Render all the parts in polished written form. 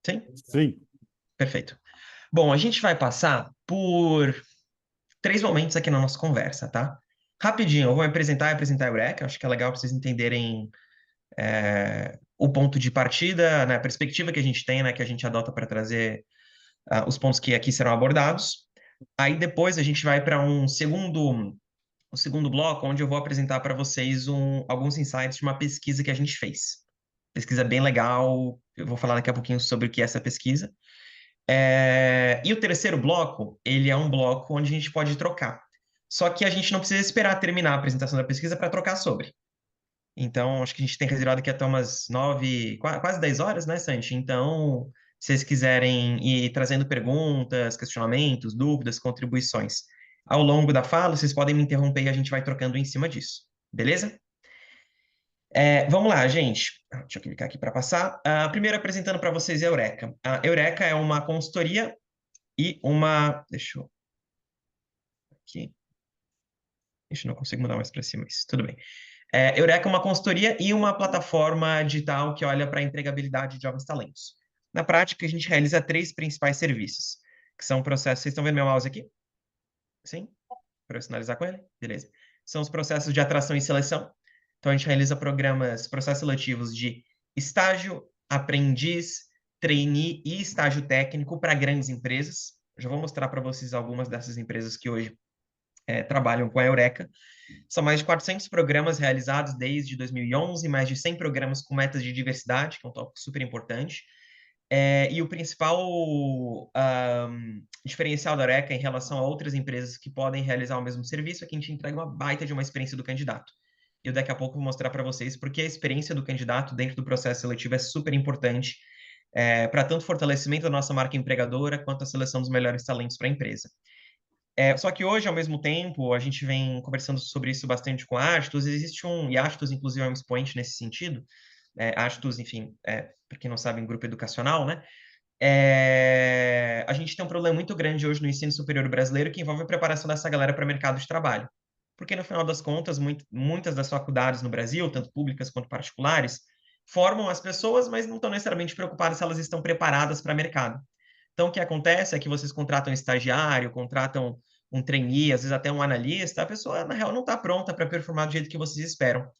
Sim? Sim. Perfeito. Bom, a gente vai passar por 3 momentos aqui na nossa conversa, tá? Rapidinho, eu vou me apresentar e apresentar a Eureka. Acho que é legal para vocês entenderem o ponto de partida, né, a perspectiva que a gente tem, né, que a gente adota para trazer os pontos que aqui serão abordados. Aí depois a gente vai para o segundo bloco, onde eu vou apresentar para vocês alguns insights de uma pesquisa que a gente fez. Pesquisa bem legal, eu vou falar daqui a pouquinho sobre o que é essa pesquisa. E o terceiro bloco, ele é um bloco onde a gente pode trocar. Só que a gente não precisa esperar terminar a apresentação da pesquisa para trocar sobre. Então, acho que a gente tem reservado aqui até umas 9, quase 10 horas, né, Santi? Então, se vocês quiserem ir trazendo perguntas, questionamentos, dúvidas, contribuições ao longo da fala, vocês podem me interromper e a gente vai trocando em cima disso. Beleza? Vamos lá, gente. Deixa eu clicar aqui para passar. Primeiro, apresentando para vocês a Eureka. A Eureka é uma consultoria e uma. Deixa eu. Aqui. Deixa eu não consigo mudar mais para cima isso. Tudo bem. Eureka é uma consultoria e uma plataforma digital que olha para a empregabilidade de jovens talentos. Na prática, a gente realiza 3 principais serviços, que são processos. Vocês estão vendo meu mouse aqui? Sim? Para eu sinalizar com ele? Beleza. São os processos de atração e seleção. Então, a gente realiza processos seletivos de estágio, aprendiz, trainee e estágio técnico para grandes empresas. Eu já vou mostrar para vocês algumas dessas empresas que hoje trabalham com a Eureka. São mais de 400 programas realizados desde 2011, mais de 100 programas com metas de diversidade, que é um tópico super importante. E o principal diferencial da Eureka em relação a outras empresas que podem realizar o mesmo serviço é que a gente entrega uma baita de uma experiência do candidato. E eu daqui a pouco vou mostrar para vocês porque a experiência do candidato dentro do processo seletivo é super importante para tanto o fortalecimento da nossa marca empregadora quanto a seleção dos melhores talentos para a empresa. Só que hoje, ao mesmo tempo, a gente vem conversando sobre isso bastante com a Astos, e a Astos, inclusive, é um expoente nesse sentido. Astos, enfim, para quem não sabe, é um grupo educacional, né? A gente tem um problema muito grande hoje no ensino superior brasileiro que envolve a preparação dessa galera para o mercado de trabalho. Porque, no final das contas, muitas das faculdades no Brasil, tanto públicas quanto particulares, formam as pessoas, mas não estão necessariamente preocupadas se elas estão preparadas para o mercado. Então, o que acontece é que vocês contratam um estagiário, contratam um trainee, às vezes até um analista, a pessoa, na real, não está pronta para performar do jeito que vocês esperam.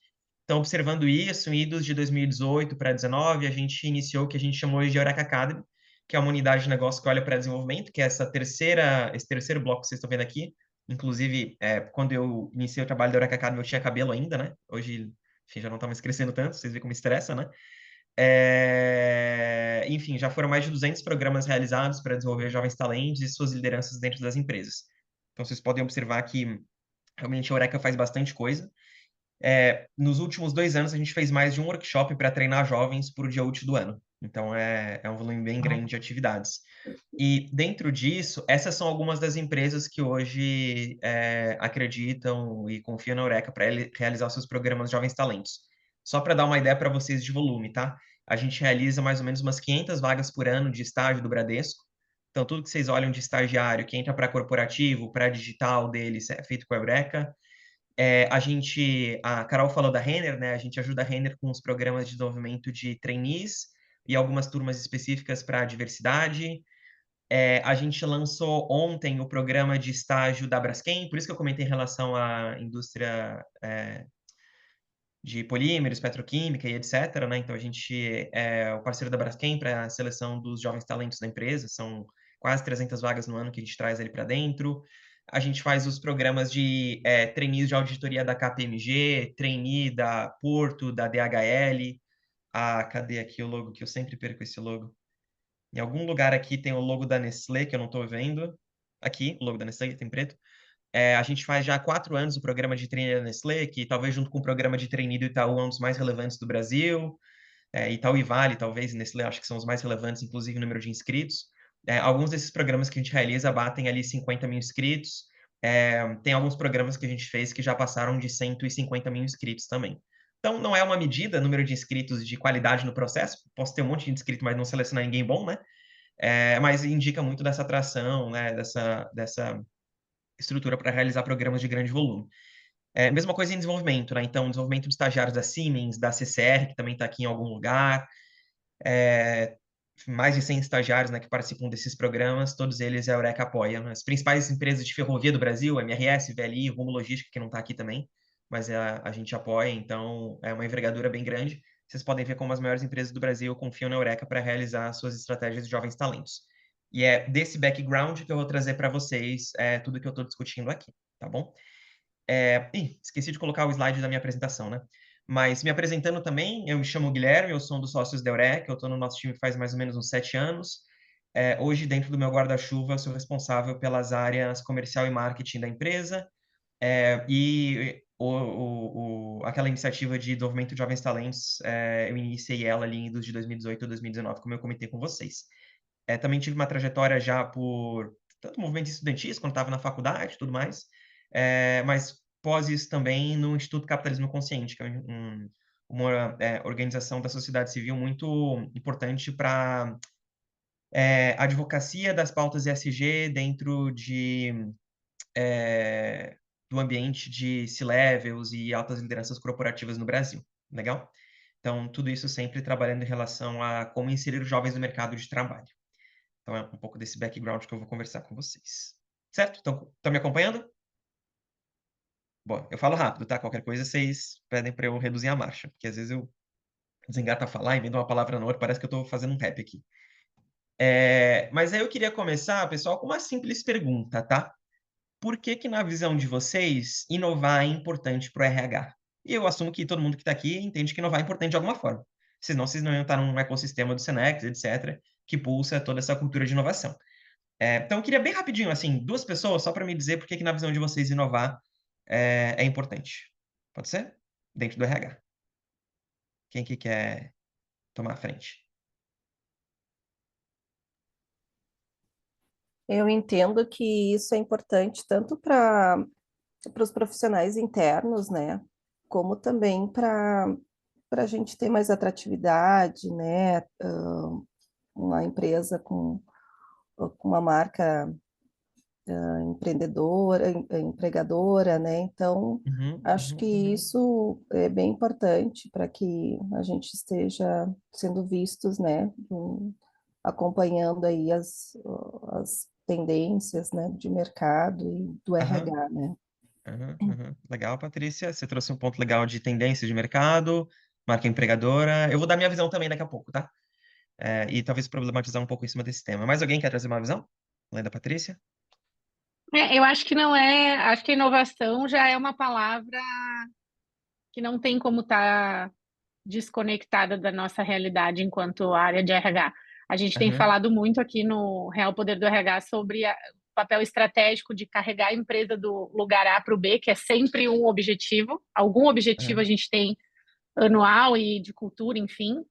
Então, observando isso, em idos de 2018 para 2019, a gente iniciou o que a gente chamou de Eureka Academy, que é uma unidade de negócio que olha para desenvolvimento, que é esse terceiro bloco que vocês estão vendo aqui. Inclusive, quando eu iniciei o trabalho da Eureka Academy, eu tinha cabelo ainda, né? Hoje, enfim, já não está mais crescendo tanto, vocês veem como estressa, né? Enfim, já foram mais de 200 programas realizados para desenvolver jovens talentos e suas lideranças dentro das empresas. Então, vocês podem observar que realmente a Eureka faz bastante coisa. Nos últimos 2 anos, a gente fez mais de um workshop para treinar jovens por dia útil do ano. Então, é um volume bem grande de atividades. E dentro disso, essas são algumas das empresas que hoje acreditam e confiam na Eureka para realizar os seus programas Jovens Talentos. Só para dar uma ideia para vocês de volume, tá? A gente realiza mais ou menos umas 500 vagas por ano de estágio do Bradesco. Então, tudo que vocês olham de estagiário que entra para corporativo, para digital deles, é feito com a Eureka. A Carol falou da Renner, né? A gente ajuda a Renner com os programas de desenvolvimento de trainees e algumas turmas específicas para diversidade. A gente lançou ontem o programa de estágio da Braskem, por isso que eu comentei em relação à indústria de polímeros, petroquímica e etc, né? Então, a gente é o parceiro da Braskem para a seleção dos jovens talentos da empresa, são quase 300 vagas no ano que a gente traz ali para dentro. A gente faz os programas de trainees de auditoria da KPMG, trainee da Porto, da DHL. Cadê aqui o logo? Que eu sempre perco esse logo. Em algum lugar aqui tem o logo da Nestlé, que eu não estou vendo. Aqui, o logo da Nestlé, tem preto. A gente faz já há 4 anos o programa de trainee da Nestlé, que talvez junto com o programa de trainee do Itaú é um dos mais relevantes do Brasil. Itaú e Vale, talvez, e Nestlé, acho que são os mais relevantes, inclusive em número de inscritos. Alguns desses programas que a gente realiza batem ali 50 mil inscritos. Tem alguns programas que a gente fez que já passaram de 150 mil inscritos também. Então, não é uma medida, número de inscritos de qualidade no processo. Posso ter um monte de inscrito, mas não selecionar ninguém bom, né? Mas indica muito dessa atração, né? Dessa estrutura para realizar programas de grande volume. Mesma coisa em desenvolvimento, né? Então, desenvolvimento de estagiários da Siemens, da CCR, que também está aqui em algum lugar. mais de 100 estagiários, né, que participam desses programas, todos eles a Eureka apoia. As principais empresas de ferrovia do Brasil, MRS, VLI, Rumo Logística, que não está aqui também, mas a gente apoia, então é uma envergadura bem grande. Vocês podem ver como as maiores empresas do Brasil confiam na Eureka para realizar suas estratégias de jovens talentos. E é desse background que eu vou trazer para vocês tudo que eu estou discutindo aqui, tá bom? Esqueci de colocar o slide da minha apresentação, né? Mas me apresentando também, eu me chamo Guilherme, eu sou um dos sócios da Eureka, eu estou no nosso time faz mais ou menos uns 7 anos. Hoje, dentro do meu guarda-chuva, eu sou responsável pelas áreas comercial e marketing da empresa, aquela iniciativa de desenvolvimento de jovens talentos, eu iniciei ela ali em de 2018 a 2019, como eu comentei com vocês. Também tive uma trajetória já por tanto movimento estudantis, quando estava na faculdade e tudo mais, mas pós isso também no Instituto Capitalismo Consciente, que é uma organização da sociedade civil muito importante para advocacia das pautas ESG dentro do ambiente de C-levels e altas lideranças corporativas no Brasil. Legal? Então, tudo isso sempre trabalhando em relação a como inserir os jovens no mercado de trabalho. Então, é um pouco desse background que eu vou conversar com vocês. Certo? Então, estão me acompanhando? Bom, eu falo rápido, tá? Qualquer coisa vocês pedem para eu reduzir a marcha, porque às vezes eu desengato a falar e vendo uma palavra na outra, parece que eu estou fazendo um rap aqui. Mas aí eu queria começar, pessoal, com uma simples pergunta, tá? Por que que, na visão de vocês, inovar é importante para o RH? E eu assumo que todo mundo que está aqui entende que inovar é importante de alguma forma. Senão, vocês não iam estar num ecossistema do Senex, etc., que pulsa toda essa cultura de inovação. Então, eu queria bem rapidinho, assim, 2 pessoas, só para me dizer por que que, na visão de vocês, inovar é importante. Pode ser? Dentro do RH. Quem que quer tomar a frente? Eu entendo que isso é importante tanto para os profissionais internos, né, como também para a gente ter mais atratividade, né, uma empresa com uma marca empreendedora, empregadora, né, então Uhum, acho que uhum, isso é bem importante para que a gente esteja sendo vistos, né, acompanhando aí as tendências, né, de mercado e do aham, RH, né? aham, aham. Legal, Patrícia. Você trouxe um ponto legal de tendência de mercado, marca empregadora. Eu vou dar minha visão também daqui a pouco, tá? E talvez problematizar um pouco em cima desse tema. Mais alguém quer trazer uma visão? Além da Patrícia? Eu acho que não é. Acho que inovação já é uma palavra que não tem como estar desconectada da nossa realidade enquanto área de RH. A gente tem Aham, falado muito aqui no Real Poder do RH sobre o papel estratégico de carregar a empresa do lugar A para o B, que é sempre um objetivo. Algum objetivo a aham, gente tem anual e de cultura, enfim.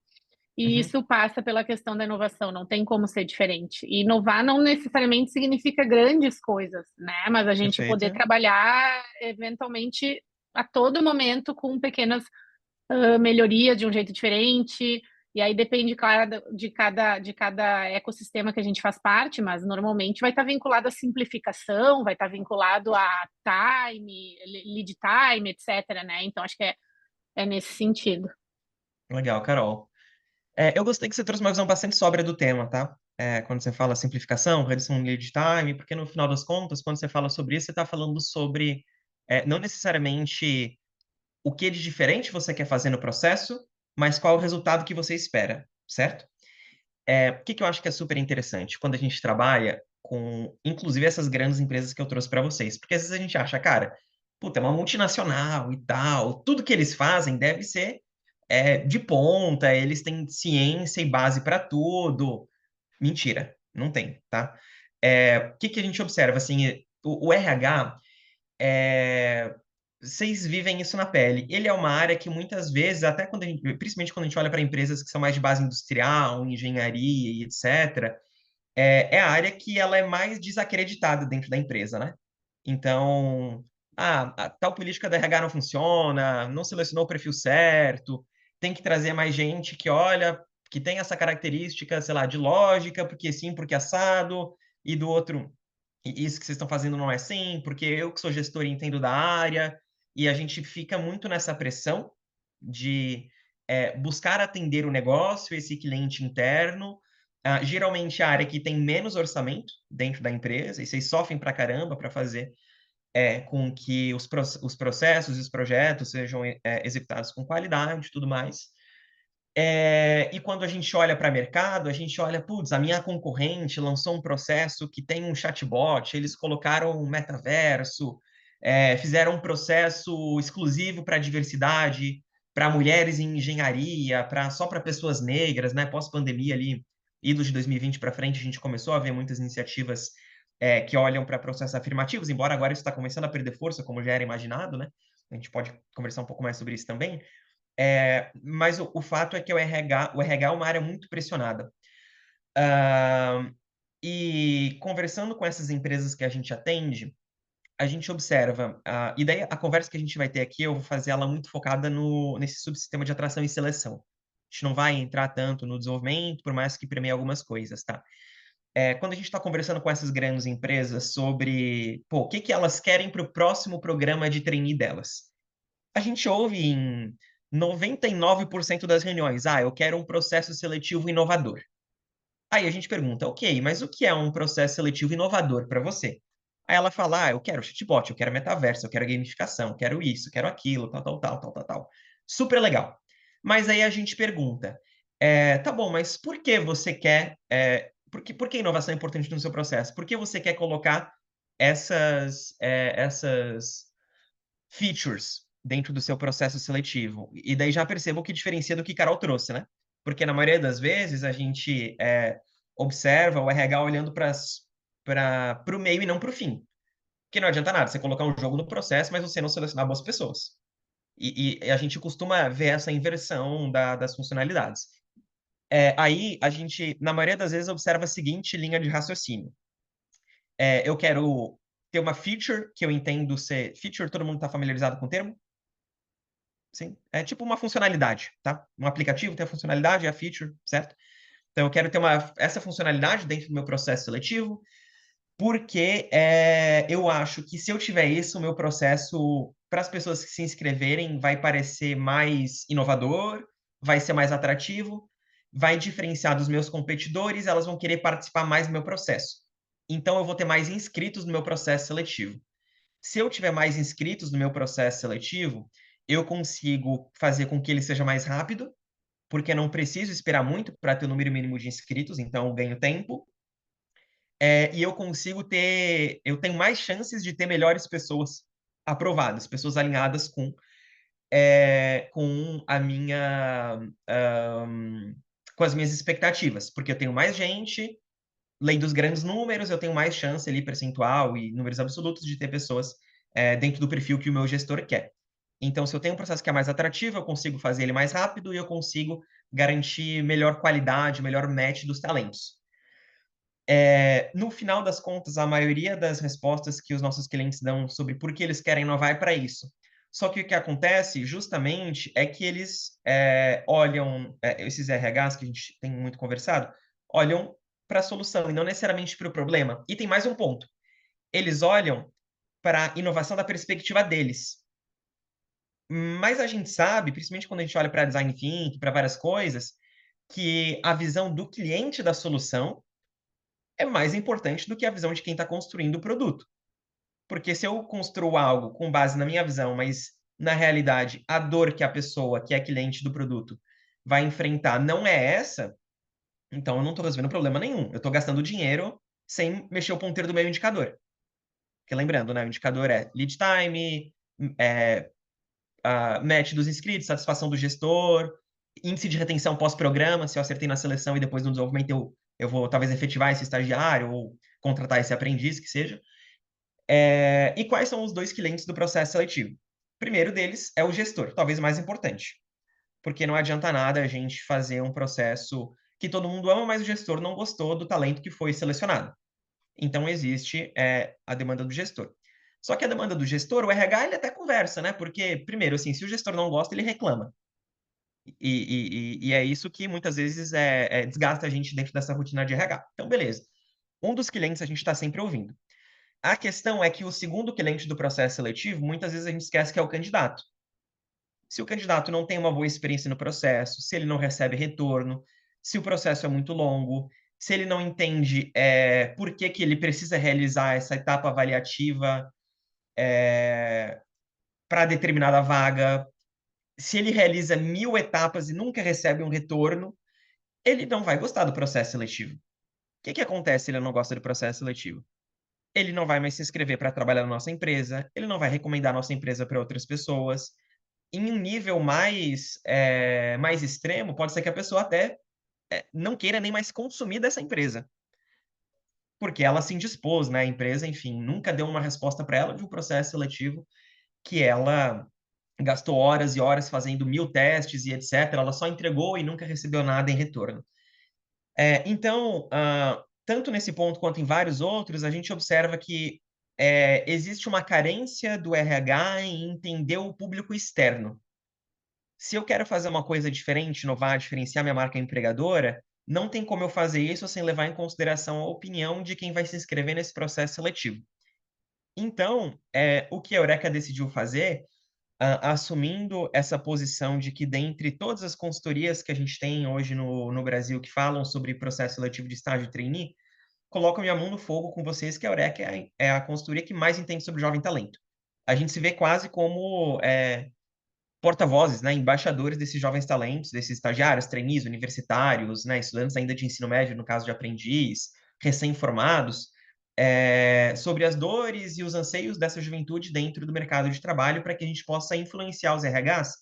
E uhum. isso passa pela questão da inovação, não tem como ser diferente. E inovar não necessariamente significa grandes coisas, né? Mas a gente poder Perfeito. trabalhar eventualmente a todo momento com pequenas melhorias de um jeito diferente. E aí depende, claro, de cada ecossistema que a gente faz parte, mas normalmente vai estar vinculado à simplificação, vai estar vinculado a time, lead time, etc, né? Então acho que é nesse sentido. Legal, Carol. Eu gostei que você trouxe uma visão bastante sóbria do tema, tá? Quando você fala simplificação, redução de lead time, porque no final das contas, quando você fala sobre isso, você está falando sobre não necessariamente o que de diferente você quer fazer no processo, mas qual o resultado que você espera, certo? O que que eu acho que é super interessante quando a gente trabalha com, inclusive, essas grandes empresas que eu trouxe para vocês, porque às vezes a gente acha, cara, puta, é uma multinacional e tal, tudo que eles fazem deve ser de ponta, eles têm ciência e base para tudo. Mentira, não tem, tá? O que que a gente observa, assim, o RH, é, vocês vivem isso na pele. Ele é uma área que muitas vezes, até quando principalmente quando a gente olha para empresas que são mais de base industrial, engenharia e etc., é a área que ela é mais desacreditada dentro da empresa, né? Então, a tal política da RH não funciona, não selecionou o perfil certo, tem que trazer mais gente que olha, que tem essa característica, sei lá, de lógica, porque sim, porque assado, e do outro, isso que vocês estão fazendo não é assim, porque eu que sou gestor e entendo da área, e a gente fica muito nessa pressão de buscar atender o negócio, esse cliente interno, Geralmente a área que tem menos orçamento dentro da empresa, e vocês sofrem pra caramba para fazer com que os processos e os projetos sejam executados com qualidade e tudo mais. E quando a gente olha para mercado, a gente olha, putz, a minha concorrente lançou um processo que tem um chatbot, eles colocaram um metaverso, fizeram um processo exclusivo para diversidade, para mulheres em engenharia, só para pessoas negras, né? Pós-pandemia ali, idos de 2020 para frente, a gente começou a ver muitas iniciativas que olham para processos afirmativos, embora agora isso está começando a perder força, como já era imaginado, né? A gente pode conversar um pouco mais sobre isso também. Mas o fato é que o RH é uma área muito pressionada. E conversando com essas empresas que a gente atende, a gente observa, e daí a conversa que a gente vai ter aqui, eu vou fazer ela muito focada nesse subsistema de atração e seleção. A gente não vai entrar tanto no desenvolvimento, por mais que permeie algumas coisas, tá? Quando a gente está conversando com essas grandes empresas sobre, pô, o que que elas querem para o próximo programa de trainee delas, a gente ouve em 99% das reuniões, eu quero um processo seletivo inovador. Aí a gente pergunta, ok, mas o que é um processo seletivo inovador para você? Aí ela fala, eu quero chatbot, eu quero metaverso, eu quero gamificação, eu quero isso, eu quero aquilo, tal. Super legal. Mas aí a gente pergunta, tá bom, mas por que você quer, por que inovação é importante no seu processo? Por que você quer colocar essas features dentro do seu processo seletivo? E daí já perceba o que diferencia do que Carol trouxe, né? Porque na maioria das vezes a gente observa o RH olhando para o meio e não para o fim. Porque não adianta nada você colocar um jogo no processo, mas você não selecionar boas pessoas. E a gente costuma ver essa inversão das funcionalidades. Aí a gente, na maioria das vezes, observa a seguinte linha de raciocínio. Eu quero ter uma feature que eu entendo ser... Feature, todo mundo está familiarizado com o termo? Sim. É tipo uma funcionalidade, tá? Um aplicativo tem a funcionalidade e a feature, certo? Então, eu quero ter essa funcionalidade dentro do meu processo seletivo, porque eu acho que se eu tiver isso, o meu processo, para as pessoas que se inscreverem, vai parecer mais inovador, vai ser mais atrativo, vai diferenciar dos meus competidores, elas vão querer participar mais do meu processo. Então, eu vou ter mais inscritos no meu processo seletivo. Se eu tiver mais inscritos no meu processo seletivo, eu consigo fazer com que ele seja mais rápido, porque eu não preciso esperar muito para ter o número mínimo de inscritos, então eu ganho tempo. E eu tenho mais chances de ter melhores pessoas aprovadas, pessoas alinhadas com com as minhas expectativas, porque eu tenho mais gente, lei dos grandes números, eu tenho mais chance ali, percentual e números absolutos, de ter pessoas dentro do perfil que o meu gestor quer. Então, se eu tenho um processo que é mais atrativo, eu consigo fazer ele mais rápido e eu consigo garantir melhor qualidade, melhor match dos talentos. No final das contas, a maioria das respostas que os nossos clientes dão sobre por que eles querem inovar é para isso. Só que o que acontece, justamente, é que eles olham, esses RHs que a gente tem muito conversado, olham para a solução e não necessariamente para o problema. E tem mais um ponto. Eles olham para a inovação da perspectiva deles. Mas a gente sabe, principalmente quando a gente olha para design thinking, para várias coisas, que a visão do cliente da solução é mais importante do que a visão de quem está construindo o produto. Porque se eu construo algo com base na minha visão, mas na realidade a dor que a pessoa, que é cliente do produto, vai enfrentar não é essa, então eu não estou resolvendo problema nenhum. Eu estou gastando dinheiro sem mexer o ponteiro do meu indicador. Porque lembrando, né, o indicador é lead time, match dos inscritos, satisfação do gestor, índice de retenção pós-programa, se eu acertei na seleção e depois no desenvolvimento eu vou talvez efetivar esse estagiário ou contratar esse aprendiz, que seja. E quais são os dois clientes do processo seletivo? O primeiro deles é o gestor, talvez o mais importante, porque não adianta nada a gente fazer um processo que todo mundo ama, mas o gestor não gostou do talento que foi selecionado. Então, existe a demanda do gestor. Só que a demanda do gestor, o RH, ele até conversa, né? Porque, primeiro, assim, se o gestor não gosta, ele reclama. E é isso que muitas vezes desgasta a gente dentro dessa rotina de RH. Então, beleza. Um dos clientes a gente está sempre ouvindo. A questão é que o segundo cliente do processo seletivo, muitas vezes a gente esquece que é o candidato. Se o candidato não tem uma boa experiência no processo, se ele não recebe retorno, se o processo é muito longo, se ele não entende por que que ele precisa realizar essa etapa avaliativa para determinada vaga, se ele realiza 1000 etapas e nunca recebe um retorno, ele não vai gostar do processo seletivo. O que que acontece se ele não gosta do processo seletivo? Ele não vai mais se inscrever para trabalhar na nossa empresa, ele não vai recomendar a nossa empresa para outras pessoas. Em um nível mais extremo, pode ser que a pessoa até não queira nem mais consumir dessa empresa, porque ela se indispôs, né? A empresa, enfim, nunca deu uma resposta para ela de um processo seletivo que ela gastou horas e horas fazendo 1000 testes e etc. Ela só entregou e nunca recebeu nada em retorno. Então, tanto nesse ponto quanto em vários outros, a gente observa que existe uma carência do RH em entender o público externo. Se eu quero fazer uma coisa diferente, inovar, diferenciar minha marca empregadora, não tem como eu fazer isso sem levar em consideração a opinião de quem vai se inscrever nesse processo seletivo. Então, o que a Eureka decidiu fazer, assumindo essa posição de que dentre todas as consultorias que a gente tem hoje no Brasil que falam sobre processo seletivo de estágio trainee, coloco minha mão no fogo com vocês que a Eureka é a consultoria que mais entende sobre jovem talento. A gente se vê quase como porta-vozes, né, embaixadores desses jovens talentos, desses estagiários, trainees, universitários, né, estudantes ainda de ensino médio, no caso de aprendiz, recém-formados, sobre as dores e os anseios dessa juventude dentro do mercado de trabalho, para que a gente possa influenciar os RHs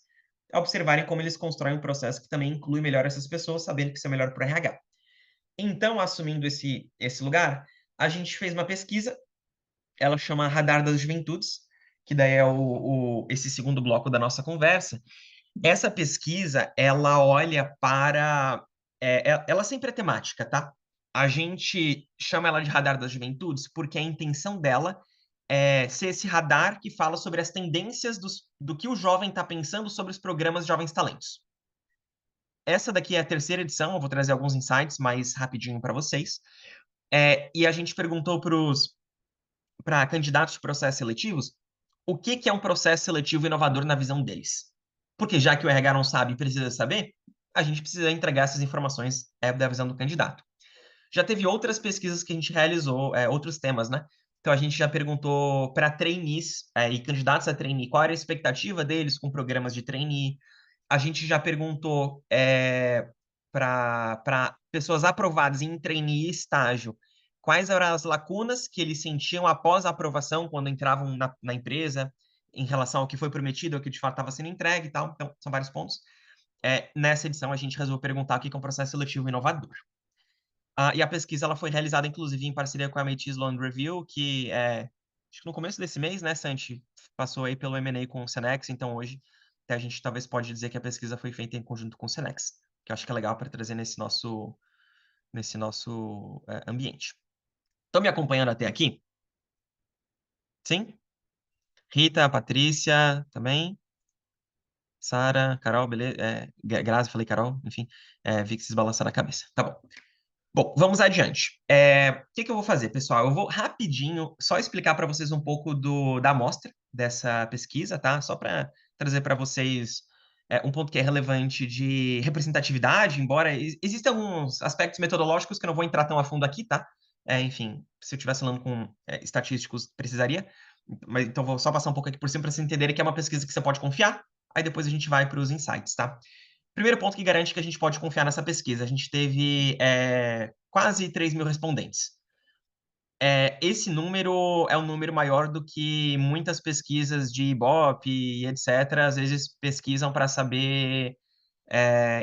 a observarem como eles constroem um processo que também inclui melhor essas pessoas, sabendo que isso é melhor para o RH. Então, assumindo esse lugar, a gente fez uma pesquisa, ela chama Radar das Juventudes, que daí é esse segundo bloco da nossa conversa. Essa pesquisa, ela olha para... ela sempre é temática, tá? A gente chama ela de Radar das Juventudes porque a intenção dela é ser esse radar que fala sobre as tendências do que o jovem está pensando sobre os programas de Jovens Talentos. Essa daqui é a terceira edição, eu vou trazer alguns insights mais rapidinho para vocês. E a gente perguntou para candidatos de processos seletivos o que que é um processo seletivo inovador na visão deles. Porque já que o RH não sabe e precisa saber, a gente precisa entregar essas informações da visão do candidato. Já teve outras pesquisas que a gente realizou, outros temas, né? Então, a gente já perguntou para trainees e candidatos a trainee qual era a expectativa deles com programas de trainee. A gente já perguntou para pessoas aprovadas em trainee e estágio quais eram as lacunas que eles sentiam após a aprovação, quando entravam na empresa, em relação ao que foi prometido, ao que de fato estava sendo entregue e tal. Então, são vários pontos. Nessa edição, a gente resolveu perguntar o que é um processo seletivo inovador. E a pesquisa ela foi realizada, inclusive, em parceria com a MIT Sloan Review, que acho que no começo desse mês, né, Santi? Passou aí pelo M&A com o Cenex, então hoje a gente talvez pode dizer que a pesquisa foi feita em conjunto com o Cenex, que eu acho que é legal para trazer nesse nosso ambiente. Estão me acompanhando até aqui? Sim? Rita, Patrícia, também? Sara, Carol, beleza? Grazi, falei Carol, enfim. Vi que vocês balançaram a cabeça. Tá bom. Bom, vamos adiante. O que que eu vou fazer, pessoal? Eu vou rapidinho só explicar para vocês um pouco da amostra dessa pesquisa, tá? Só para trazer para vocês um ponto que é relevante de representatividade, embora existam alguns aspectos metodológicos que eu não vou entrar tão a fundo aqui, tá? Enfim, se eu estivesse falando com estatísticos, precisaria. Mas então vou só passar um pouco aqui por cima para vocês entenderem que é uma pesquisa que você pode confiar. Aí depois a gente vai para os insights, tá? Primeiro ponto que garante que a gente pode confiar nessa pesquisa. A gente teve quase 3.000 respondentes. Esse número é um número maior do que muitas pesquisas de Ibope e etc. Às vezes pesquisam para saber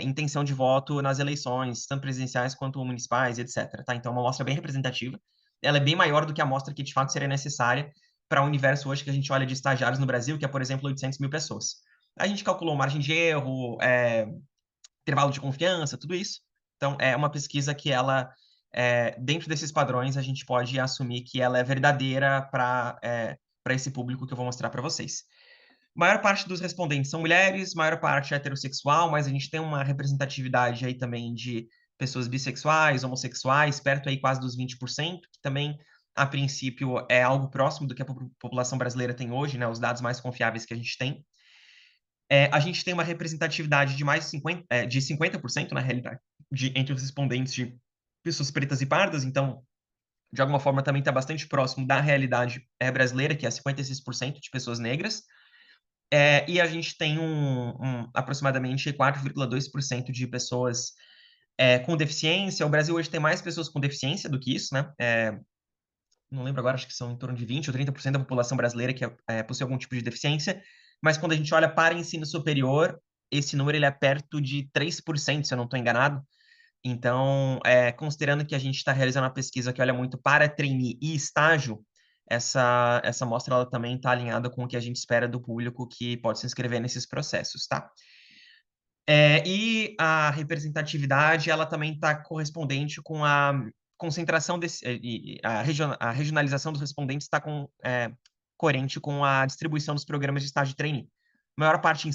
intenção de voto nas eleições, tanto presidenciais quanto municipais, etc. Tá? Então, é uma amostra bem representativa. Ela é bem maior do que a amostra que, de fato, seria necessária para o universo hoje que a gente olha de estagiários no Brasil, que é, por exemplo, 800 mil pessoas. A gente calculou margem de erro, intervalo de confiança, tudo isso. Então, é uma pesquisa que ela, dentro desses padrões, a gente pode assumir que ela é verdadeira para esse público que eu vou mostrar para vocês. Maior parte dos respondentes são mulheres, maior parte é heterossexual, mas a gente tem uma representatividade aí também de pessoas bissexuais, homossexuais, perto aí quase dos 20%, que também, a princípio, é algo próximo do que a população brasileira tem hoje, né? Os dados mais confiáveis que a gente tem. A gente tem uma representatividade de mais de 50%, na realidade, entre os respondentes de pessoas pretas e pardas, então, de alguma forma, também está bastante próximo da realidade brasileira, que é 56% de pessoas negras. E a gente tem aproximadamente 4,2% de pessoas com deficiência. O Brasil hoje tem mais pessoas com deficiência do que isso, né? Não lembro agora, acho que são em torno de 20 ou 30% da população brasileira que possui algum tipo de deficiência. Mas quando a gente olha para ensino superior, esse número ele é perto de 3%, se eu não estou enganado. Então, considerando que a gente está realizando uma pesquisa que olha muito para trainee e estágio, essa amostra ela também está alinhada com o que a gente espera do público que pode se inscrever nesses processos, tá? E a representatividade, ela também está correspondente com a concentração a regionalização dos respondentes está coerente com a distribuição dos programas de estágio de trainee. Maior parte em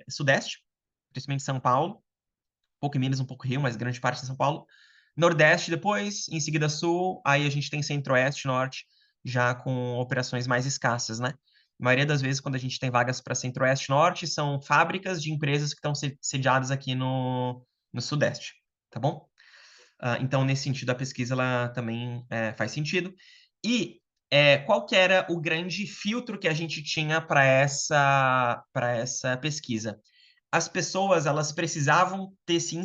Sudeste, principalmente São Paulo, um pouco em Minas, um pouco Rio, mas grande parte em São Paulo. Nordeste depois, em seguida Sul, aí a gente tem Centro-Oeste, Norte, já com operações mais escassas, né? A maioria das vezes, quando a gente tem vagas para Centro-Oeste, Norte, são fábricas de empresas que estão sediadas aqui no Sudeste, tá bom? Então, nesse sentido, a pesquisa ela também faz sentido. E qual que era o grande filtro que a gente tinha para essa pesquisa? As pessoas elas precisavam ter sim,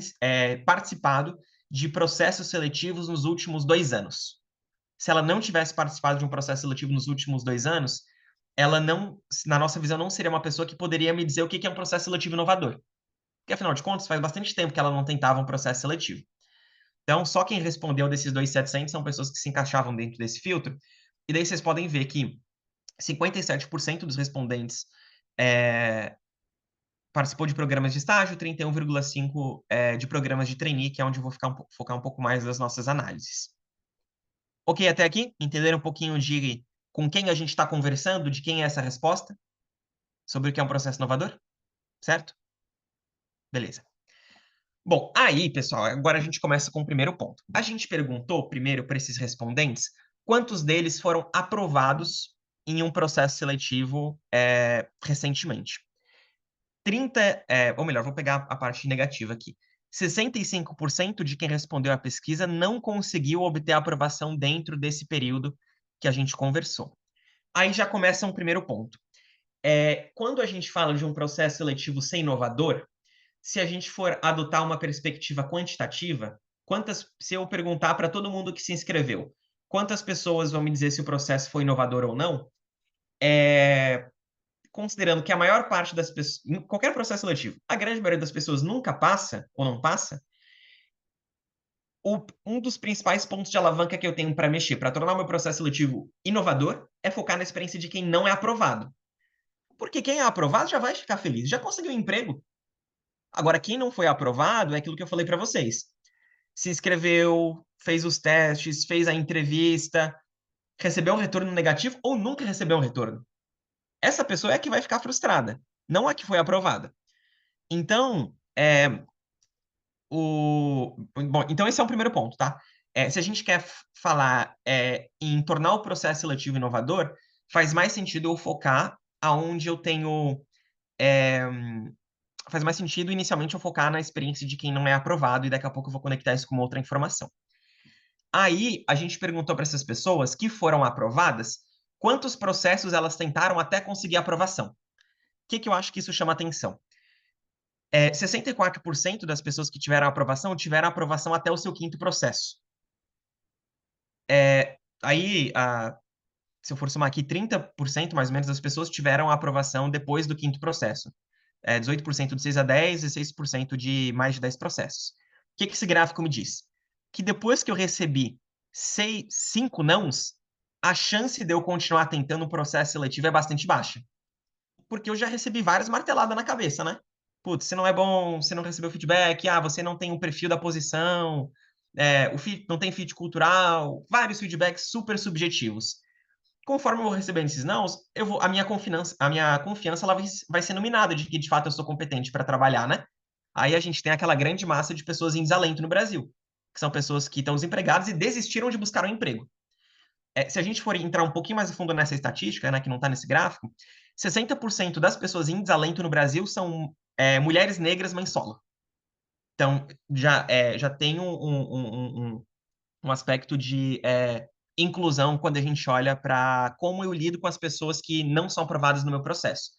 participado de processos seletivos nos últimos 2 anos. Se ela não tivesse participado de um processo seletivo nos últimos 2 anos, ela não, na nossa visão, não seria uma pessoa que poderia me dizer o que é um processo seletivo inovador. Porque, afinal de contas, faz bastante tempo que ela não tentava um processo seletivo. Então, só quem respondeu desses 2.700 são pessoas que se encaixavam dentro desse filtro. E daí vocês podem ver que 57% dos respondentes participou de programas de estágio, 31,5% de programas de trainee, que é onde eu vou focar um pouco mais das nossas análises. Ok, até aqui? Entenderam um pouquinho de com quem a gente está conversando, de quem é essa resposta? Sobre o que é um processo inovador? Certo? Beleza. Bom, aí, pessoal, agora a gente começa com o primeiro ponto. A gente perguntou primeiro para esses respondentes quantos deles foram aprovados em um processo seletivo recentemente. 30, ou melhor, vou pegar a parte negativa aqui. 65% de quem respondeu à pesquisa não conseguiu obter a aprovação dentro desse período que a gente conversou. Aí já começa um primeiro ponto. Quando a gente fala de um processo seletivo ser inovador, se a gente for adotar uma perspectiva quantitativa, se eu perguntar para todo mundo que se inscreveu, quantas pessoas vão me dizer se o processo foi inovador ou não, considerando que a maior parte das pessoas, em qualquer processo seletivo, a grande maioria das pessoas nunca passa ou não passa, um dos principais pontos de alavanca que eu tenho para mexer, para tornar o meu processo seletivo inovador, é focar na experiência de quem não é aprovado. Porque quem é aprovado já vai ficar feliz, já conseguiu um emprego. Agora, quem não foi aprovado é aquilo que eu falei para vocês. Se inscreveu, fez os testes, fez a entrevista, recebeu um retorno negativo ou nunca recebeu um retorno. Essa pessoa é a que vai ficar frustrada, não a que foi aprovada. Então, bom, então esse é o primeiro ponto, tá? Se a gente quer falar em tornar o processo seletivo inovador, faz mais sentido eu focar aonde eu tenho. Faz mais sentido inicialmente eu focar na experiência de quem não é aprovado e daqui a pouco eu vou conectar isso com outra informação. Aí a gente perguntou para essas pessoas que foram aprovadas quantos processos elas tentaram até conseguir aprovação. O que eu acho que isso chama atenção? 64% das pessoas que tiveram aprovação até o seu 5º processo. Aí, se eu for somar aqui, 30% mais ou menos das pessoas tiveram a aprovação depois do 5º processo. 18% de 6 a 10 e 6% de mais de 10 processos. O que esse gráfico me diz? Que depois que eu recebi 5 nãos, a chance de eu continuar tentando um processo seletivo é bastante baixa. Porque eu já recebi várias marteladas na cabeça, né? Putz, você não é bom, você não recebeu feedback, você não tem um perfil da posição, não tem fit cultural, vários feedbacks super subjetivos. Conforme eu vou recebendo esses nãos, a minha confiança ela vai sendo minada de que de fato eu sou competente para trabalhar, né? Aí a gente tem aquela grande massa de pessoas em desalento no Brasil, que são pessoas que estão desempregadas e desistiram de buscar um emprego. Se a gente for entrar um pouquinho mais a fundo nessa estatística, né, que não está nesse gráfico, 60% das pessoas em desalento no Brasil são mulheres negras mãe solo. Então, já tem um aspecto de inclusão quando a gente olha para como eu lido com as pessoas que não são aprovadas no meu processo.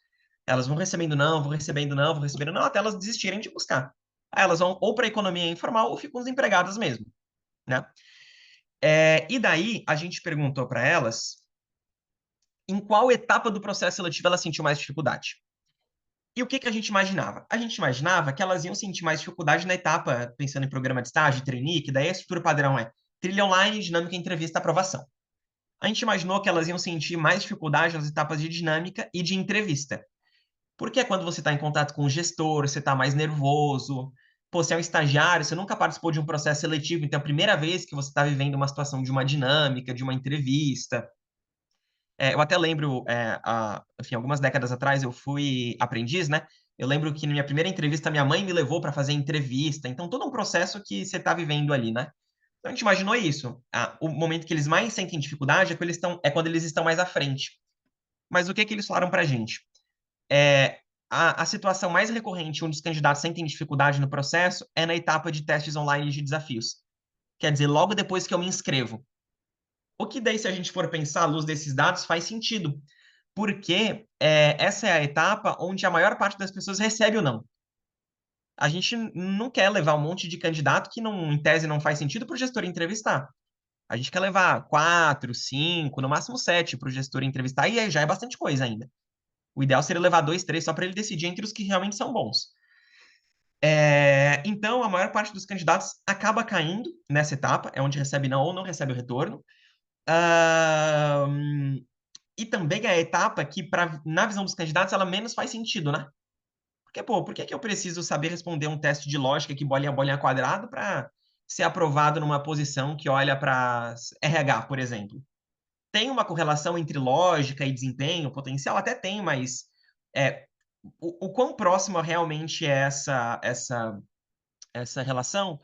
Elas vão recebendo não, vão recebendo não, vão recebendo não, até elas desistirem de buscar. Aí elas vão ou para a economia informal ou ficam desempregadas mesmo, né? E daí a gente perguntou para elas em qual etapa do processo seletivo elas sentiu mais dificuldade. E o que a gente imaginava? A gente imaginava que elas iam sentir mais dificuldade na etapa, pensando em programa de estágio, trainee, que daí a estrutura padrão é trilha online, dinâmica, entrevista, aprovação. A gente imaginou que elas iam sentir mais dificuldade nas etapas de dinâmica e de entrevista. Porque é quando você está em contato com o gestor, você está mais nervoso. Pô, você é um estagiário, você nunca participou de um processo seletivo, então é a primeira vez que você está vivendo uma situação de uma dinâmica, de uma entrevista. Eu até lembro, enfim, algumas décadas atrás eu fui aprendiz, né? Eu lembro que na minha primeira entrevista minha mãe me levou para fazer entrevista, então todo um processo que você está vivendo ali, né? Então a gente imaginou isso. O momento que eles mais sentem dificuldade quando eles estão mais à frente. Mas o que que eles falaram para a gente? A situação mais recorrente onde os candidatos sentem dificuldade no processo é na etapa de testes online de desafios. Quer dizer, logo depois que eu me inscrevo. O que daí, se a gente for pensar à luz desses dados, faz sentido, porque essa é a etapa onde a maior parte das pessoas recebe o não. A gente não quer levar um monte de candidato que, não, em tese, não faz sentido para o gestor entrevistar. A gente quer levar 4, 5, no máximo 7 para o gestor entrevistar, e aí já é bastante coisa ainda. O ideal seria levar 2, 3 só para ele decidir entre os que realmente são bons. Então, a maior parte dos candidatos acaba caindo nessa etapa, é onde recebe não ou não recebe o retorno. E também é a etapa que, na visão dos candidatos, ela menos faz sentido, né? Porque, pô, por que eu preciso saber responder um teste de lógica que bolinha bolinha quadrado para ser aprovado numa posição que olha para RH, por exemplo? Tem uma correlação entre lógica e desempenho potencial? Até tem, mas o quão próximo realmente é essa relação?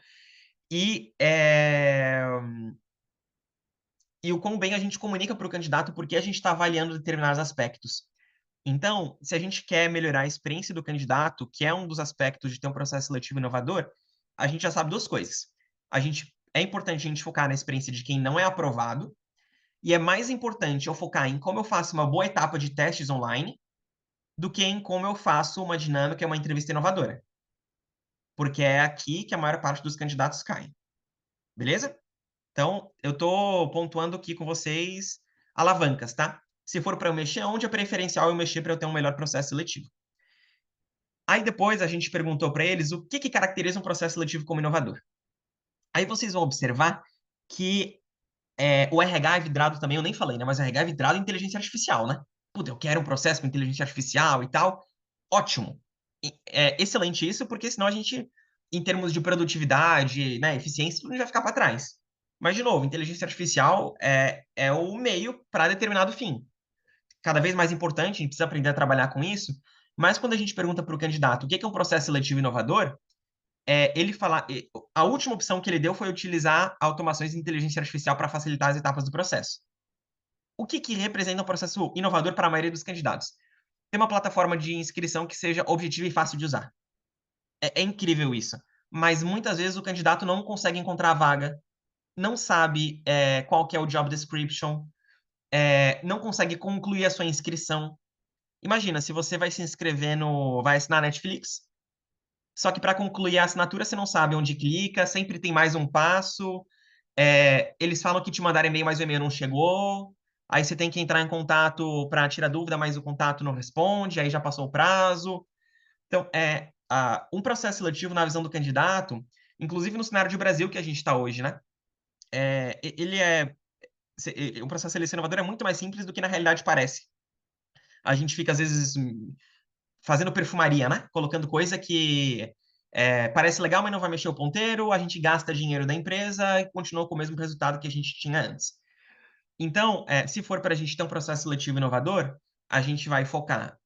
E, e o quão bem a gente comunica para o candidato porque a gente está avaliando determinados aspectos. Então, se a gente quer melhorar a experiência do candidato, que é um dos aspectos de ter um processo seletivo inovador, a gente já sabe duas coisas. É importante a gente focar na experiência de quem não é aprovado, e é mais importante eu focar em como eu faço uma boa etapa de testes online do que em como eu faço uma dinâmica e uma entrevista inovadora. Porque é aqui que a maior parte dos candidatos cai. Beleza? Então, eu estou pontuando aqui com vocês alavancas, tá? Se for para eu mexer, onde é preferencial eu mexer para eu ter um melhor processo seletivo? Aí depois a gente perguntou para eles o que caracteriza um processo seletivo como inovador. Aí vocês vão observar que o RH é vidrado também, eu nem falei, né? Mas o RH é vidrado em inteligência artificial, né? Puta, eu quero um processo com inteligência artificial e tal. Ótimo. É excelente isso, porque senão a gente, em termos de produtividade, né, eficiência, tudo vai ficar para trás. Mas, de novo, inteligência artificial é o meio para determinado fim. Cada vez mais importante, a gente precisa aprender a trabalhar com isso, mas quando a gente pergunta para o candidato o que é um processo seletivo inovador, ele fala, a última opção que ele deu foi utilizar automações de inteligência artificial para facilitar as etapas do processo. O que representa um processo inovador para a maioria dos candidatos? Ter uma plataforma de inscrição que seja objetiva e fácil de usar. É incrível isso. Mas muitas vezes o candidato não consegue encontrar a vaga, não sabe qual que é o job description, não consegue concluir a sua inscrição. Imagina, se você vai se inscrever vai assinar a Netflix, só que para concluir a assinatura você não sabe onde clica, sempre tem mais um passo. Eles falam que te mandaram e-mail, mas o e-mail não chegou. Aí você tem que entrar em contato para tirar dúvida, mas o contato não responde, aí já passou o prazo. Então, um processo seletivo na visão do candidato, inclusive no cenário de Brasil que a gente está hoje, né? Ele um processo selecionador é muito mais simples do que na realidade parece. A gente fica, às vezes, fazendo perfumaria, né? Colocando coisa que parece legal, mas não vai mexer o ponteiro, a gente gasta dinheiro da empresa e continua com o mesmo resultado que a gente tinha antes. Então, se for para a gente ter um processo seletivo inovador, a gente vai focar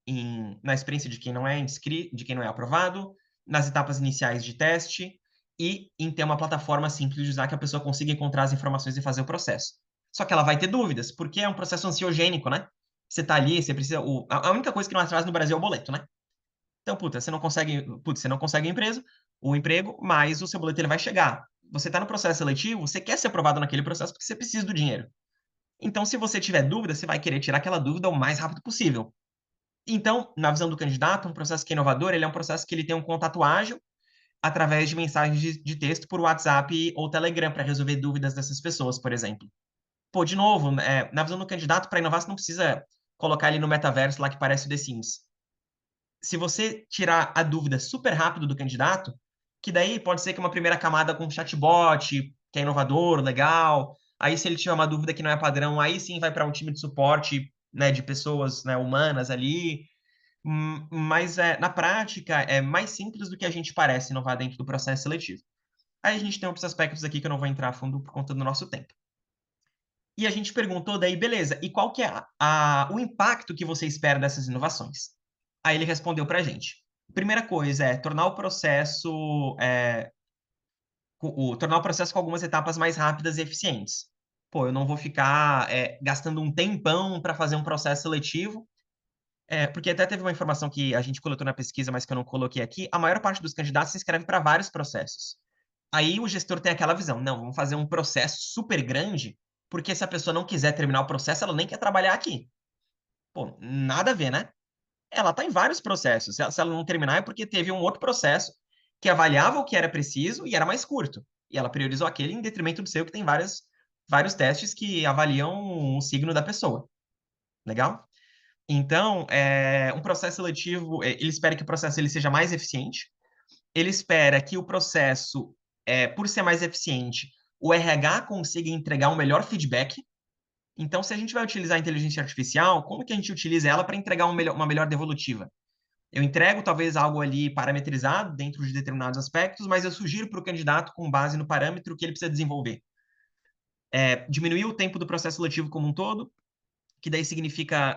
na experiência de quem não é inscrito, de quem não é aprovado, nas etapas iniciais de teste e em ter uma plataforma simples de usar que a pessoa consiga encontrar as informações e fazer o processo. Só que ela vai ter dúvidas, porque é um processo ansiogênico, né? Você tá ali, você precisa. A única coisa que não atrasa no Brasil é o boleto, né? Então, você não consegue o emprego, mas o seu boleto ele vai chegar. você está no processo seletivo, você quer ser aprovado naquele processo porque você precisa do dinheiro. Então, se você tiver dúvida, você vai querer tirar aquela dúvida o mais rápido possível. Então, na visão do candidato, um processo que é inovador, ele é um processo que ele tem um contato ágil através de mensagens de texto por WhatsApp ou Telegram para resolver dúvidas dessas pessoas, por exemplo. Pô, de novo, na visão do candidato, para inovar, você não precisa colocar ele no metaverso lá que parece o The Sims. Se você tirar a dúvida super rápido do candidato, que daí pode ser que uma primeira camada com chatbot, que é inovador, legal. Aí, se ele tiver uma dúvida que não é padrão, aí sim vai para um time de suporte, né, de pessoas, né, humanas ali. Mas na prática é mais simples do que a gente parece inovar dentro do processo seletivo. Aí a gente tem outros aspectos aqui que eu não vou entrar a fundo por conta do nosso tempo. E a gente perguntou daí, beleza, e qual que é o impacto que você espera dessas inovações? Aí ele respondeu para a gente. Primeira coisa é tornar o processo com algumas etapas mais rápidas e eficientes. Pô, eu não vou ficar gastando um tempão para fazer um processo seletivo, porque até teve uma informação que a gente coletou na pesquisa, mas que eu não coloquei aqui. A maior parte dos candidatos se inscreve para vários processos. Aí o gestor tem aquela visão, não, vamos fazer um processo super grande, porque se a pessoa não quiser terminar o processo, ela nem quer trabalhar aqui. Pô, nada a ver, né? Ela está em vários processos. Se ela não terminar, é porque teve um outro processo que avaliava o que era preciso e era mais curto. E ela priorizou aquele em detrimento do seu, que tem vários testes que avaliam o signo da pessoa. Legal? Então, um processo seletivo, ele espera que o processo ele seja mais eficiente. Ele espera que o processo, por ser mais eficiente, o RH consiga entregar um melhor feedback. Então, se a gente vai utilizar a inteligência artificial, como que a gente utiliza ela para entregar uma melhor devolutiva? Eu entrego talvez algo ali parametrizado dentro de determinados aspectos, mas eu sugiro para o candidato com base no parâmetro que ele precisa desenvolver. Diminuir o tempo do processo seletivo como um todo, que daí significa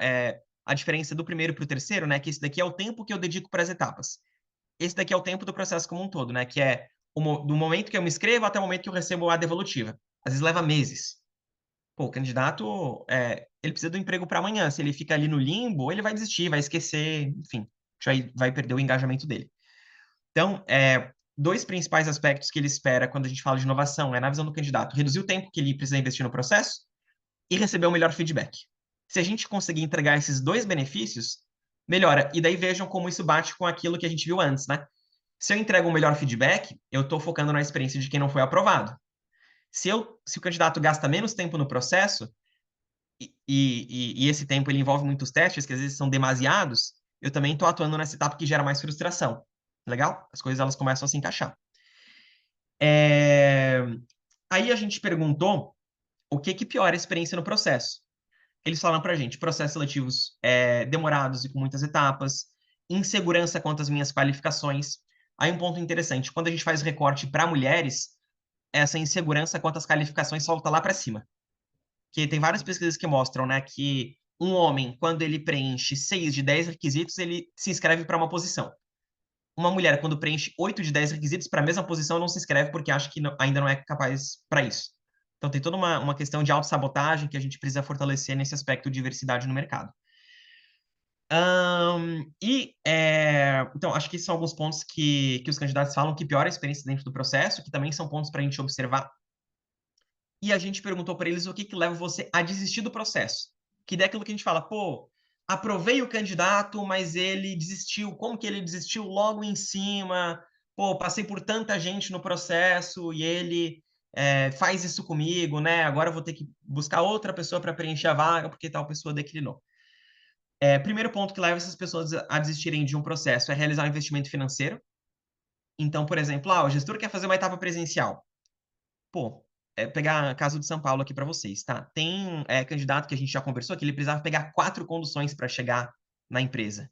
a diferença do primeiro para o terceiro, né? Que esse daqui é o tempo que eu dedico para as etapas. Esse daqui é o tempo do processo como um todo, né? Que é do momento que eu me inscrevo até o momento que eu recebo a devolutiva. Às vezes leva meses. Pô, o candidato, ele precisa do emprego para amanhã. Se ele fica ali no limbo, ele vai desistir, vai esquecer, enfim, vai perder o engajamento dele. Então, dois principais aspectos que ele espera quando a gente fala de inovação na visão do candidato, reduzir o tempo que ele precisa investir no processo e receber o melhor feedback. Se a gente conseguir entregar esses dois benefícios, melhora. E daí vejam como isso bate com aquilo que a gente viu antes, né? Se eu entrego um melhor feedback, eu estou focando na experiência de quem não foi aprovado. Se o candidato gasta menos tempo no processo, e esse tempo ele envolve muitos testes, que às vezes são demasiados, eu também estou atuando nessa etapa que gera mais frustração. Legal? As coisas elas começam a se encaixar. Aí a gente perguntou o que piora a experiência no processo. Eles falaram para a gente, processos seletivos demorados e com muitas etapas, insegurança quanto às minhas qualificações. Aí um ponto interessante, quando a gente faz recorte para mulheres, essa insegurança quanto às qualificações solta lá para cima. Que tem várias pesquisas que mostram, né, que um homem, quando ele preenche 6 de 10 requisitos, ele se inscreve para uma posição. Uma mulher, quando preenche 8 de 10 requisitos para a mesma posição, não se inscreve porque acha que ainda não é capaz para isso. Então, tem toda uma questão de autossabotagem que a gente precisa fortalecer nesse aspecto de diversidade no mercado. Então, acho que esses são alguns pontos que os candidatos falam que piora a experiência dentro do processo, que também são pontos para a gente observar. E a gente perguntou para eles o que leva você a desistir do processo. Que daí é aquilo que a gente fala, pô, aprovei o candidato, mas ele desistiu. Como que ele desistiu logo em cima? Pô, passei por tanta gente no processo e ele faz isso comigo, né? Agora eu vou ter que buscar outra pessoa para preencher a vaga porque tal pessoa declinou. Primeiro ponto que leva essas pessoas a desistirem de um processo é realizar um investimento financeiro. Então, por exemplo, o gestor quer fazer uma etapa presencial. Pô, pegar caso de São Paulo aqui para vocês, tá? Tem candidato que a gente já conversou que ele precisava pegar 4 conduções para chegar na empresa.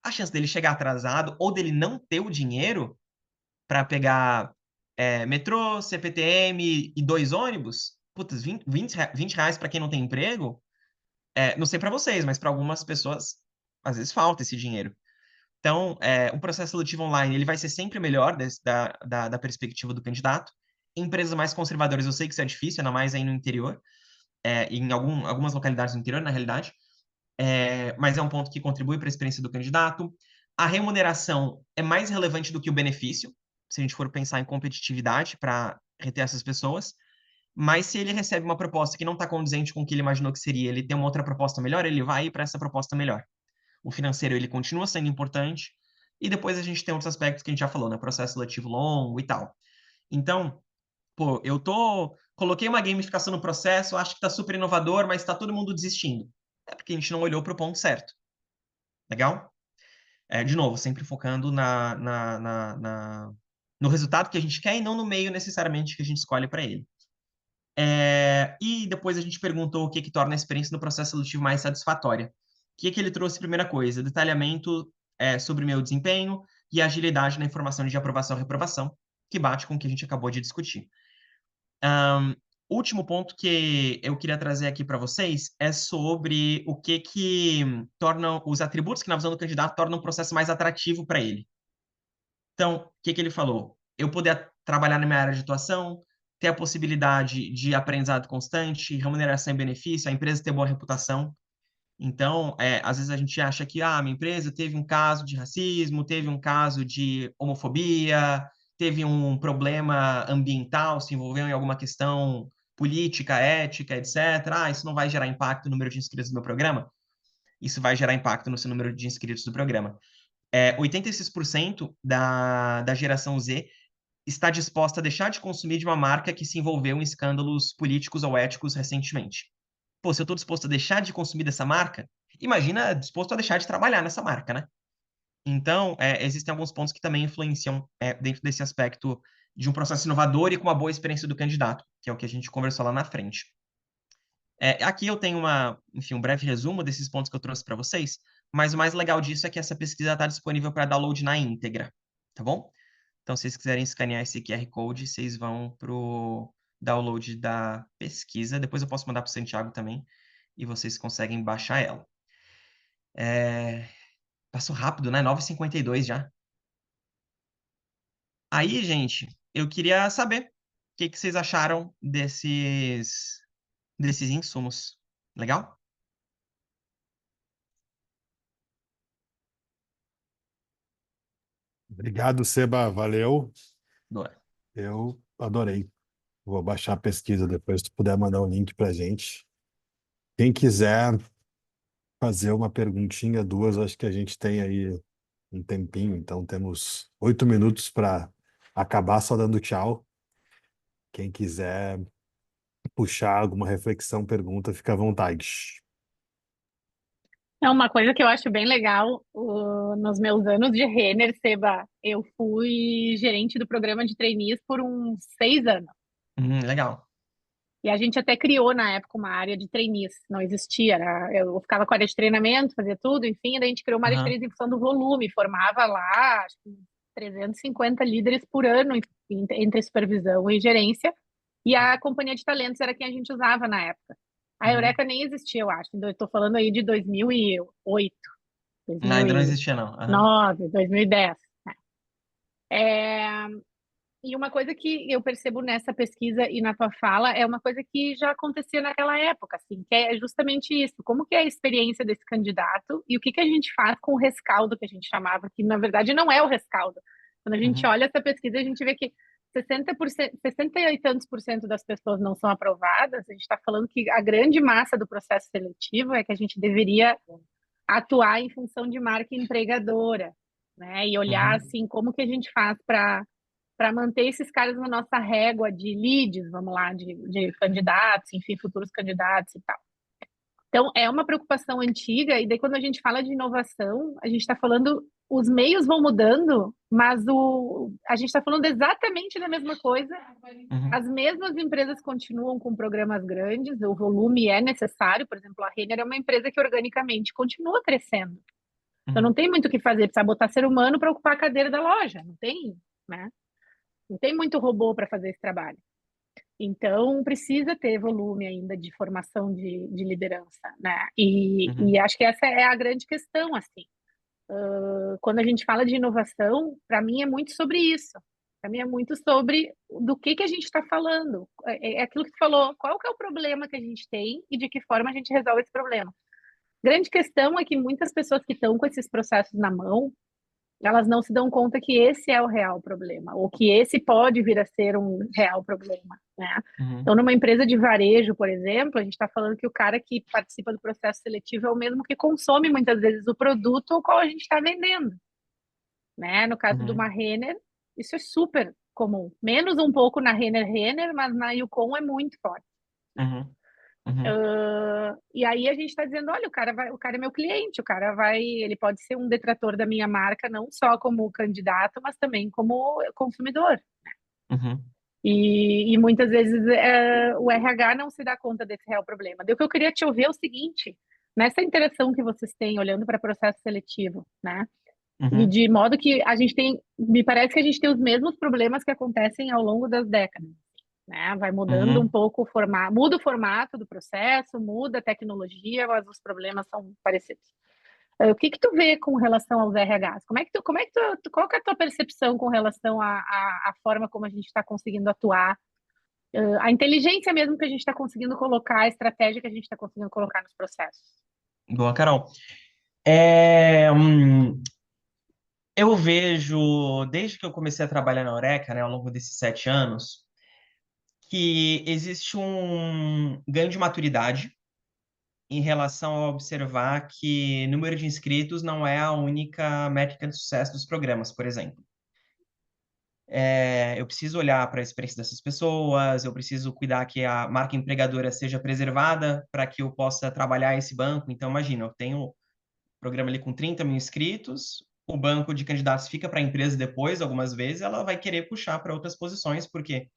A chance dele chegar atrasado ou dele não ter o dinheiro para pegar metrô, CPTM e 2 ônibus, putz, 20 reais para quem não tem emprego, não sei para vocês, mas para algumas pessoas, às vezes falta esse dinheiro. Então, um processo seletivo online ele vai ser sempre melhor da perspectiva do candidato. Em empresas mais conservadoras, eu sei que isso é difícil, ainda mais aí no interior, em algumas localidades do interior, na realidade, mas é um ponto que contribui para a experiência do candidato. A remuneração é mais relevante do que o benefício, se a gente for pensar em competitividade para reter essas pessoas, mas se ele recebe uma proposta que não está condizente com o que ele imaginou que seria, ele tem uma outra proposta melhor, ele vai ir para essa proposta melhor. O financeiro, ele continua sendo importante, e depois a gente tem outros aspectos que a gente já falou, né? Processo seletivo longo e tal. Então, pô, coloquei uma gamificação no processo, acho que está super inovador, mas está todo mundo desistindo. É porque a gente não olhou para o ponto certo. Legal? De novo, sempre focando no resultado que a gente quer e não no meio necessariamente que a gente escolhe para ele. E depois a gente perguntou o que torna a experiência no processo seletivo mais satisfatória. O que ele trouxe? Primeira coisa, detalhamento sobre meu desempenho e agilidade na informação de aprovação e reprovação, que bate com o que a gente acabou de discutir. Último ponto que eu queria trazer aqui para vocês é sobre o que torna os atributos que, na visão do candidato, tornam o processo mais atrativo para ele. Então, o que ele falou? Eu poder trabalhar na minha área de atuação, ter a possibilidade de aprendizado constante, remuneração e benefício, a empresa ter boa reputação. Então, às vezes a gente acha que minha empresa teve um caso de racismo, teve um caso de homofobia, teve um problema ambiental, se envolveu em alguma questão política, ética, etc. Isso não vai gerar impacto no número de inscritos do meu programa? Isso vai gerar impacto no seu número de inscritos do programa. 86% da geração Z está disposta a deixar de consumir de uma marca que se envolveu em escândalos políticos ou éticos recentemente. Pô, se eu estou disposto a deixar de consumir dessa marca, imagina disposto a deixar de trabalhar nessa marca, né? Então, existem alguns pontos que também influenciam dentro desse aspecto de um processo inovador e com uma boa experiência do candidato, que é o que a gente conversou lá na frente. Aqui eu tenho um breve resumo desses pontos que eu trouxe para vocês, mas o mais legal disso é que essa pesquisa está disponível para download na íntegra, tá bom? Então, se vocês quiserem escanear esse QR Code, vocês vão para o download da pesquisa. Depois eu posso mandar para o Santiago também, e vocês conseguem baixar ela. Passou rápido, né? 9h52 já. Aí, gente, eu queria saber o que vocês acharam desses insumos. Legal? Obrigado, Seba. Valeu. Boa. Eu adorei. Vou baixar a pesquisa depois, se tu puder mandar o link pra gente. Quem quiser fazer uma perguntinha, duas, acho que a gente tem aí um tempinho, então temos 8 minutos para acabar só dando tchau. Quem quiser puxar alguma reflexão, pergunta, fica à vontade. É uma coisa que eu acho bem legal, nos meus anos de Renner, Seba, eu fui gerente do programa de trainees por uns 6 anos. Legal. E a gente até criou, na época, uma área de trainees. Não existia, eu ficava com a área de treinamento, fazia tudo, enfim, daí a gente criou uma área de trainees em função do volume, formava lá, acho que 350 líderes por ano, entre supervisão e gerência, e a companhia de talentos era quem a gente usava na época. A Eureka nem existia, eu acho. Estou falando aí de 2008, Ainda não existia, não. 2009, 2010. E uma coisa que eu percebo nessa pesquisa e na tua fala é uma coisa que já acontecia naquela época, assim, que é justamente isso. Como que é a experiência desse candidato e o que a gente faz com o rescaldo que a gente chamava, que na verdade não é o rescaldo. Quando a gente olha essa pesquisa, a gente vê que 60%, 60 e tantos por cento das pessoas não são aprovadas. A gente está falando que a grande massa do processo seletivo é que a gente deveria atuar em função de marca empregadora, né? E olhar assim como que a gente faz para manter esses caras na nossa régua de leads, vamos lá, de candidatos, enfim, futuros candidatos e tal. Então, é uma preocupação antiga, e daí quando a gente fala de inovação, a gente está falando, os meios vão mudando, mas a gente está falando exatamente da mesma coisa. As mesmas empresas continuam com programas grandes, o volume é necessário, por exemplo, a Renner é uma empresa que organicamente continua crescendo. Então, não tem muito o que fazer, precisa botar ser humano para ocupar a cadeira da loja, não tem, né? Não tem muito robô para fazer esse trabalho. Então, precisa ter volume ainda de formação de liderança, né? E acho que essa é a grande questão, assim. Quando a gente fala de inovação, para mim é muito sobre isso. Para mim é muito sobre do que a gente está falando. É aquilo que tu falou, qual que é o problema que a gente tem e de que forma a gente resolve esse problema. Grande questão é que muitas pessoas que estão com esses processos na mão, elas não se dão conta que esse é o real problema, ou que esse pode vir a ser um real problema, né? Uhum. Então, numa empresa de varejo, por exemplo, a gente está falando que o cara que participa do processo seletivo é o mesmo que consome muitas vezes o produto ao qual a gente está vendendo, né? No caso de uma Uhum. Renner, isso é super comum. Menos um pouco na Renner, mas na Yukon é muito forte. Uhum. Uhum. E aí a gente está dizendo, olha, o cara é meu cliente, ele pode ser um detrator da minha marca, não só como candidato, mas também como consumidor. Uhum. E muitas vezes o RH não se dá conta desse real problema. O que eu queria te ouvir é o seguinte, nessa interação que vocês têm, olhando para processo seletivo, né? E Uhum. de modo que a gente tem, me parece que a gente tem os mesmos problemas que acontecem ao longo das décadas, né? Vai mudando um Uhum. pouco o formato, muda o formato do processo, muda a tecnologia, mas os problemas são parecidos. O que que tu vê com relação aos RHs? Qual que é a tua percepção com relação à forma como a gente está conseguindo atuar, a inteligência mesmo que a gente está conseguindo colocar, a estratégia que a gente está conseguindo colocar nos processos? Boa, Carol. É, hum, eu vejo, desde que eu comecei a trabalhar na Eureka, né, ao longo desses 7 anos, que existe um ganho de maturidade em relação a observar que número de inscritos não é a única métrica de sucesso dos programas, por exemplo. Eu preciso olhar para a experiência dessas pessoas, eu preciso cuidar que a marca empregadora seja preservada para que eu possa trabalhar esse banco. Então, imagina, eu tenho um programa ali com 30 mil inscritos, o banco de candidatos fica para a empresa depois, algumas vezes, ela vai querer puxar para outras posições, porque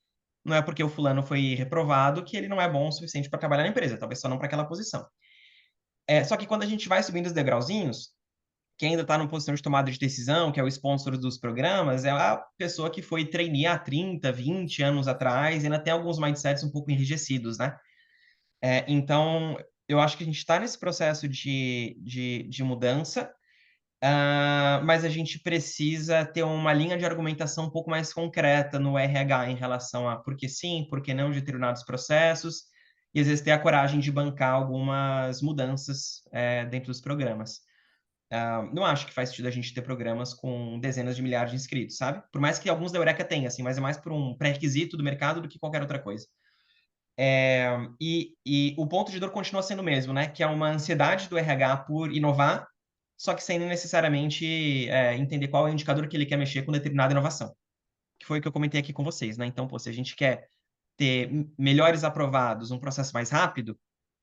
não é porque o fulano foi reprovado que ele não é bom o suficiente para trabalhar na empresa, talvez só não para aquela posição. Só que quando a gente vai subindo os degrauzinhos, quem ainda está numa posição de tomada de decisão, que é o sponsor dos programas, é a pessoa que foi trainee há 30, 20 anos atrás, e ainda tem alguns mindsets um pouco enrijecidos, né? Então, eu acho que a gente está nesse processo de mudança, mas a gente precisa ter uma linha de argumentação um pouco mais concreta no RH em relação a por que sim, por que não de determinados processos, e às vezes ter a coragem de bancar algumas mudanças dentro dos programas. Não acho que faz sentido a gente ter programas com dezenas de milhares de inscritos, sabe? Por mais que alguns da Eureka tenham, assim, mas é mais por um pré-requisito do mercado do que qualquer outra coisa. E o ponto de dor continua sendo o mesmo, né? Que é uma ansiedade do RH por inovar, só que sem necessariamente entender qual é o indicador que ele quer mexer com determinada inovação. Que foi o que eu comentei aqui com vocês, né? Então, pô, se a gente quer ter melhores aprovados, um processo mais rápido,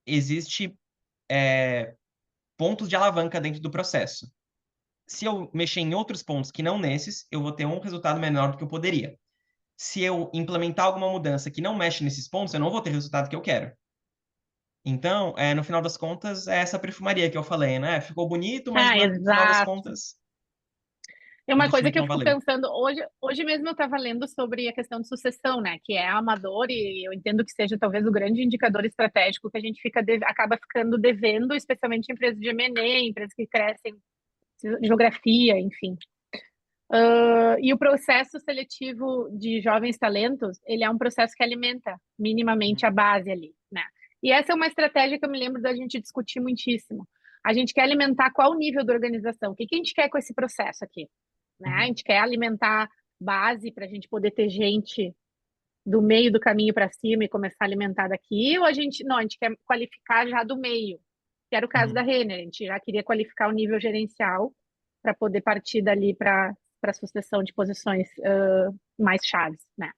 existe pontos de alavanca dentro do processo. Se eu mexer em outros pontos que não nesses, eu vou ter um resultado menor do que eu poderia. Se eu implementar alguma mudança que não mexe nesses pontos, eu não vou ter o resultado que eu quero. Então, no final das contas, é essa perfumaria que eu falei, né? Ficou bonito, mas Ah, no final das exato. contas, É o uma coisa investimento que eu não fico valeu. pensando, hoje mesmo eu estava lendo sobre a questão de sucessão, né? Que é amador e eu entendo que seja talvez o grande indicador estratégico que a gente acaba ficando devendo, especialmente em empresas de M&A, empresas que crescem, geografia, enfim. E o processo seletivo de jovens talentos, ele é um processo que alimenta minimamente a base ali, né? E essa é uma estratégia que eu me lembro da gente discutir muitíssimo. A gente quer alimentar qual nível da organização? O que a gente quer com esse processo aqui? Né? A gente quer alimentar base para a gente poder ter gente do meio do caminho para cima e começar a alimentar daqui, ou a gente quer qualificar já do meio, que era o caso da Renner, a gente já queria qualificar o nível gerencial para poder partir dali para a sucessão de posições mais chaves, né?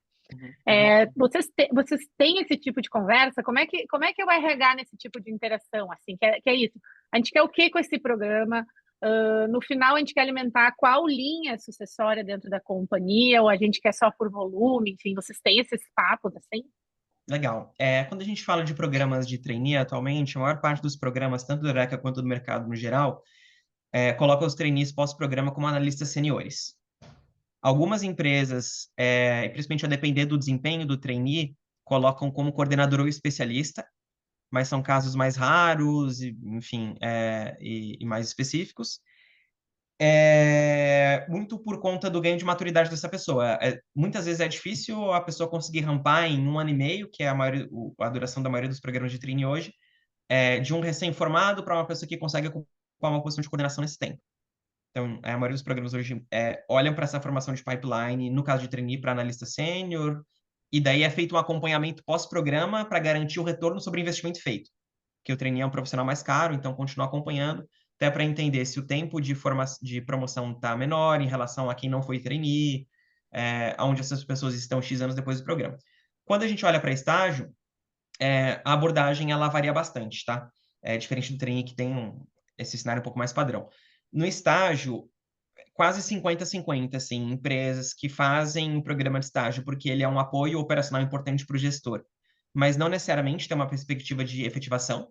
Vocês têm esse tipo de conversa? Como é que é o RH nesse tipo de interação? Assim, que é isso? A gente quer o que com esse programa? No final, a gente quer alimentar qual linha sucessória dentro da companhia, ou a gente quer só por volume? Enfim, vocês têm esses papos assim? Legal. Quando a gente fala de programas de trainee atualmente, a maior parte dos programas, tanto do Eureka quanto do mercado no geral, coloca os trainees pós-programa como analistas seniores. Algumas empresas, principalmente a depender do desempenho do trainee, colocam como coordenador ou especialista, mas são casos mais raros, enfim, e mais específicos. Muito por conta do ganho de maturidade dessa pessoa. Muitas vezes é difícil a pessoa conseguir rampar em 1 ano e meio, que é a duração da maioria dos programas de trainee hoje, de um recém-formado para uma pessoa que consegue ocupar uma posição de coordenação nesse tempo. Então, a maioria dos programas hoje olham para essa formação de pipeline, no caso de trainee, para analista sênior, e daí é feito um acompanhamento pós-programa para garantir o retorno sobre o investimento feito. Que o trainee é um profissional mais caro, então continua acompanhando, até para entender se o tempo de promoção está menor em relação a quem não foi trainee, onde essas pessoas estão X anos depois do programa. Quando a gente olha para estágio, a abordagem ela varia bastante, tá? É diferente do trainee que tem esse cenário um pouco mais padrão. No estágio, quase 50-50, assim, empresas que fazem o programa de estágio porque ele é um apoio operacional importante para o gestor, mas não necessariamente tem uma perspectiva de efetivação.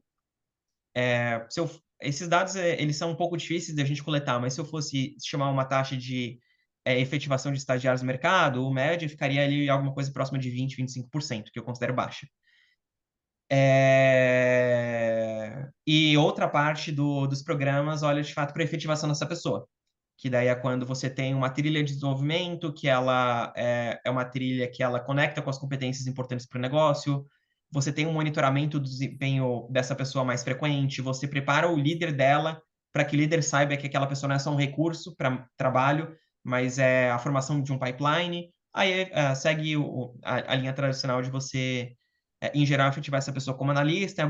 Esses dados eles são um pouco difíceis de a gente coletar, mas se eu fosse chamar uma taxa de efetivação de estagiários no mercado, o médio ficaria ali alguma coisa próxima de 20-25%, que eu considero baixa. E outra parte dos programas olha de fato para a efetivação dessa pessoa, que daí é quando você tem uma trilha de desenvolvimento, que ela é uma trilha que ela conecta com as competências importantes para o negócio, você tem um monitoramento do desempenho dessa pessoa mais frequente, você prepara o líder dela para que o líder saiba que aquela pessoa não é só um recurso para trabalho, mas é a formação de um pipeline. Aí segue a linha tradicional de você, em geral, efetivar essa pessoa como analista,